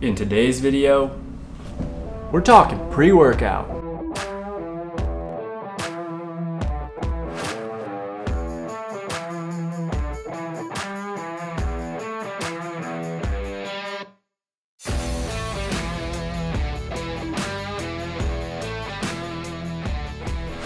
In today's video, we're talking pre-workout.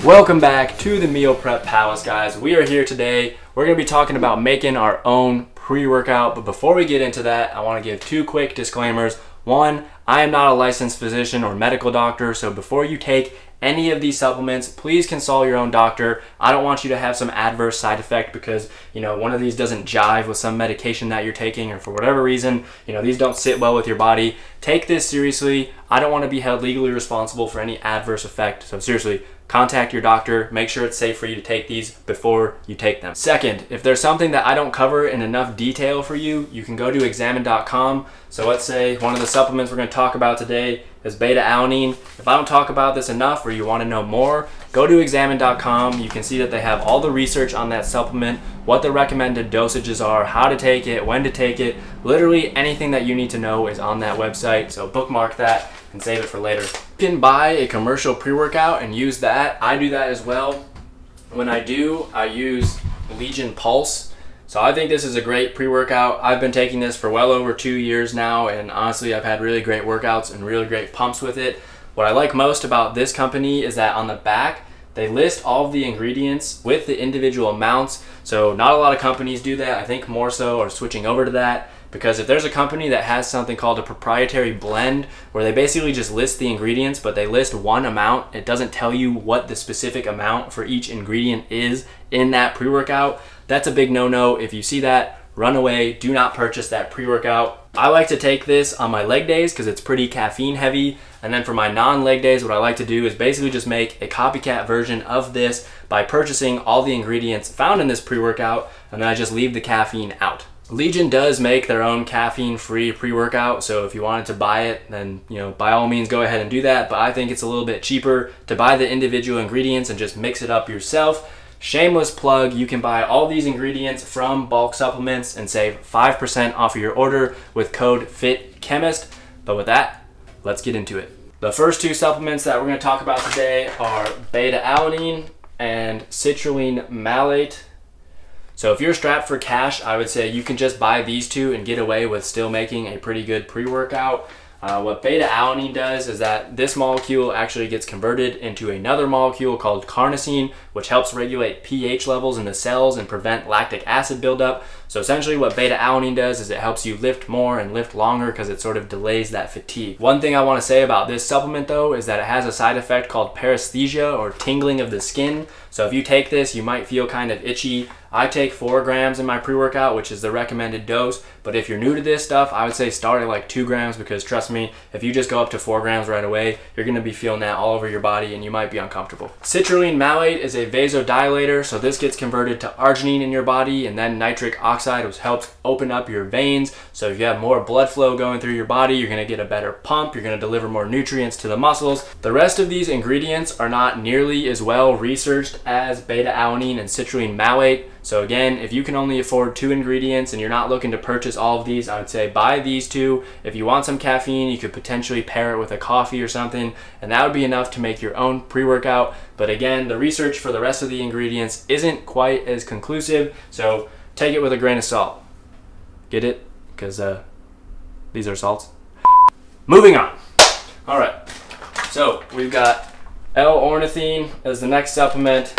Welcome back to the Meal Prep Palace, guys. We are here today. We're going to be talking about making our own pre-workout, but before we get into that, I want to give two quick disclaimers. One, I am not a licensed physician or medical doctor, so before you take any of these supplements, please consult your own doctor. I don't want you to have some adverse side effect because, one of these doesn't jive with some medication that you're taking, or for whatever reason, these don't sit well with your body. Take this seriously. I don't want to be held legally responsible for any adverse effect, so seriously, contact your doctor. Make sure it's safe for you to take these before you take them. Second, if there's something that I don't cover in enough detail for you, you can go to examine.com. So let's say one of the supplements we're going to talk about today is Beta-Alanine. If I don't talk about this enough or you want to know more, go to examine.com. You can see that they have all the research on that supplement, what the recommended dosages are, how to take it, when to take it. Literally anything that you need to know is on that website, so bookmark that and save it for later. You can buy a commercial pre-workout and use that. I do that as well. When I do, I use Legion Pulse. So I think this is a great pre-workout. I've been taking this for well over 2 years now, and honestly, I've had really great workouts and really great pumps with it. What I like most about this company is that on the back, they list all of the ingredients with the individual amounts. So not a lot of companies do that. I think more so are switching over to that, because if there's a company that has something called a proprietary blend where they basically just list the ingredients, but they list one amount, it doesn't tell you what the specific amount for each ingredient is in that pre-workout, that's a big no-no. If you see that, run away. Do not purchase that pre-workout. I like to take this on my leg days because it's pretty caffeine heavy. And then for my non-leg days, what I like to do is basically just make a copycat version of this by purchasing all the ingredients found in this pre-workout, and then I just leave the caffeine out. Legion does make their own caffeine-free pre-workout, so if you wanted to buy it, then by all means go ahead and do that, but I think it's a little bit cheaper to buy the individual ingredients and just mix it up yourself. Shameless plug, you can buy all these ingredients from Bulk Supplements and save 5% off of your order with code FITCHEMIST. But with that, let's get into it. The first two supplements that we're going to talk about today are Beta-Alanine and citrulline malate. So if you're strapped for cash, I would say you can just buy these two and get away with still making a pretty good pre-workout. What Beta-Alanine does is that this molecule actually gets converted into another molecule called carnosine, which helps regulate pH levels in the cells and prevent lactic acid buildup. So essentially what Beta-Alanine does is it helps you lift more and lift longer because it sort of delays that fatigue. One thing I want to say about this supplement though is that it has a side effect called paresthesia, or tingling of the skin. So if you take this, you might feel kind of itchy. I take 4 grams in my pre-workout, which is the recommended dose. But if you're new to this stuff, I would say start at like 2 grams, because trust me, if you just go up to 4 grams right away, you're going to be feeling that all over your body and you might be uncomfortable. Citrulline malate is a vasodilator, so this gets converted to arginine in your body, and then nitric oxide, which helps open up your veins. So if you have more blood flow going through your body, you're going to get a better pump, you're going to deliver more nutrients to the muscles. The rest of these ingredients are not nearly as well researched as Beta-Alanine and citrulline malate. So again, if you can only afford 2 ingredients and you're not looking to purchase all of these, I would say buy these 2. If you want some caffeine, you could potentially pair it with a coffee or something, and that would be enough to make your own pre-workout. But again, the research for the rest of the ingredients isn't quite as conclusive, so take it with a grain of salt. Get it? Because these are salts. Moving on. All right, so we've got L-ornithine as the next supplement.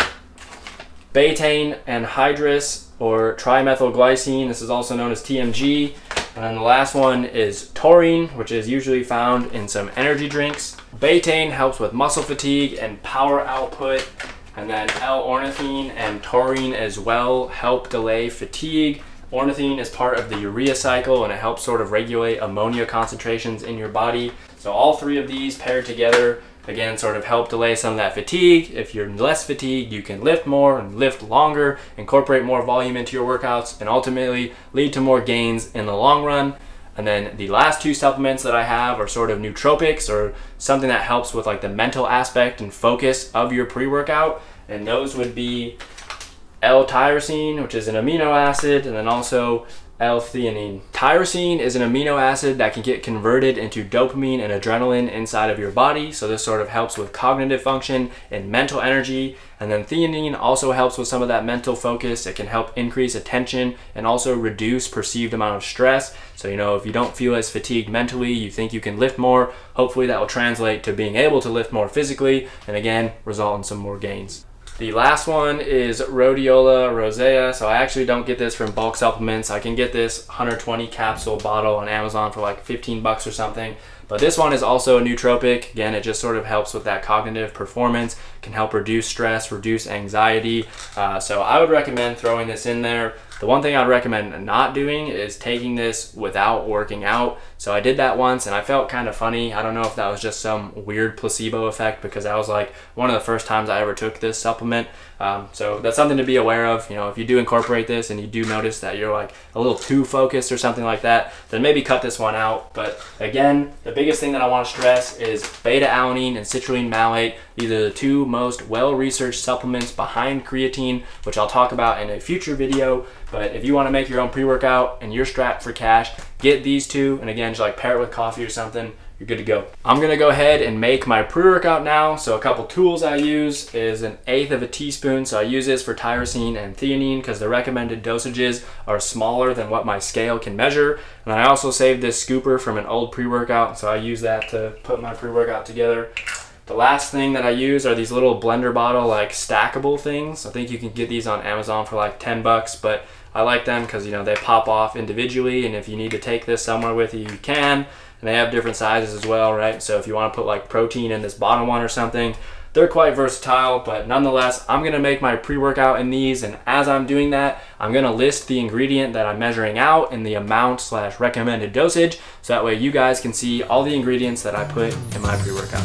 Betaine anhydrous, or trimethylglycine. This is also known as TMG. And then the last one is taurine, which is usually found in some energy drinks. Betaine helps with muscle fatigue and power output. And then L-ornithine and taurine as well help delay fatigue. Ornithine is part of the urea cycle, and it helps sort of regulate ammonia concentrations in your body. So all 3 of these paired together, again, sort of help delay some of that fatigue. If you're less fatigued, you can lift more and lift longer, incorporate more volume into your workouts, and ultimately lead to more gains in the long run. And then the last 2 supplements that I have are sort of nootropics, or something that helps with like the mental aspect and focus of your pre-workout. And those would be L-tyrosine, which is an amino acid, and then also L-theanine. Tyrosine is an amino acid that can get converted into dopamine and adrenaline inside of your body, so this sort of helps with cognitive function and mental energy. And then theanine also helps with some of that mental focus. It can help increase attention and also reduce perceived amount of stress. So, you know, if you don't feel as fatigued mentally, you think you can lift more, hopefully that will translate to being able to lift more physically, and again, result in some more gains. The last one is Rhodiola Rosea. So I actually don't get this from bulk supplements. I can get this 120 capsule bottle on Amazon for like 15 bucks or something. But this one is also a nootropic. Again, it just sort of helps with that cognitive performance, can help reduce stress, reduce anxiety. So I would recommend throwing this in there. The one thing I'd recommend not doing is taking this without working out. So I did that once and I felt kind of funny. I don't know if that was just some weird placebo effect, because that was like one of the first times I ever took this supplement. So that's something to be aware of. You know, if you do incorporate this and you do notice that you're like a little too focused or something like that, then maybe cut this one out. But again, the biggest thing that I want to stress is beta-alanine and citrulline malate. These are the two most well-researched supplements behind creatine, which I'll talk about in a future video. But if you want to make your own pre-workout and you're strapped for cash, get these two, and again, just like pair it with coffee or something, you're good to go. I'm gonna go ahead and make my pre-workout now. So a couple tools I use is 1/8 of a teaspoon. So I use this for tyrosine and theanine because the recommended dosages are smaller than what my scale can measure. And I also saved this scooper from an old pre-workout, so I use that to put my pre-workout together. The last thing that I use are these little blender bottle like stackable things. I think you can get these on Amazon for like 10 bucks, but I like them because, you know, they pop off individually, and if you need to take this somewhere with you, you can. And they have different sizes as well, right? So if you want to put like protein in this bottom one or something, they're quite versatile. But nonetheless, I'm gonna make my pre-workout in these, and as I'm doing that, I'm gonna list the ingredient that I'm measuring out and the amount / recommended dosage, so that way you guys can see all the ingredients that I put in my pre-workout.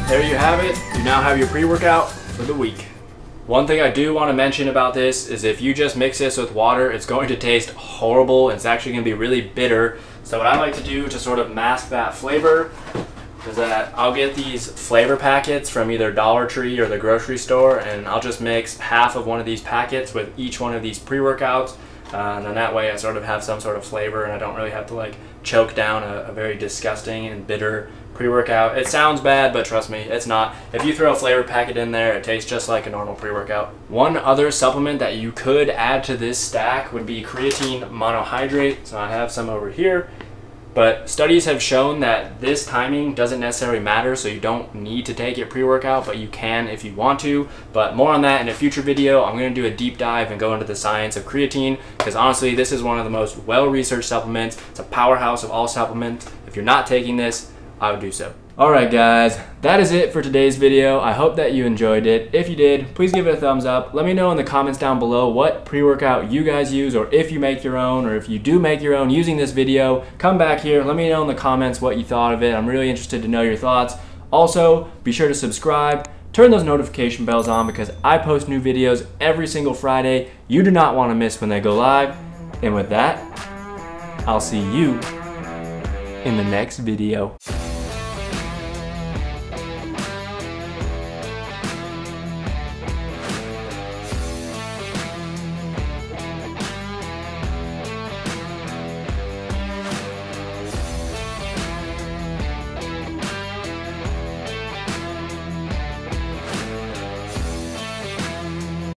There you have it. You now have your pre-workout for the week. One thing I do want to mention about this is if you just mix this with water, it's going to taste horrible. It's actually going to be really bitter. So what I like to do to sort of mask that flavor is that I'll get these flavor packets from either Dollar Tree or the grocery store, and I'll just mix half of one of these packets with each one of these pre-workouts, and then that way I sort of have some sort of flavor and I don't really have to like choke down a very disgusting and bitter pre-workout. It sounds bad, but trust me, it's not. If you throw a flavor packet in there, it tastes just like a normal pre-workout. One other supplement that you could add to this stack would be creatine monohydrate. So I have some over here. But studies have shown that this timing doesn't necessarily matter, so you don't need to take it pre-workout, but you can if you want to. But more on that in a future video. I'm going to do a deep dive and go into the science of creatine, because honestly, this is one of the most well-researched supplements. It's a powerhouse of all supplements. If you're not taking this, I would do so. Alright guys, that is it for today's video. I hope that you enjoyed it. If you did, please give it a thumbs up. Let me know in the comments down below what pre-workout you guys use, or if you make your own, or if you do make your own using this video. Come back here, let me know in the comments what you thought of it. I'm really interested to know your thoughts. Also, be sure to subscribe, turn those notification bells on, because I post new videos every single Friday. You do not want to miss when they go live. And with that, I'll see you in the next video.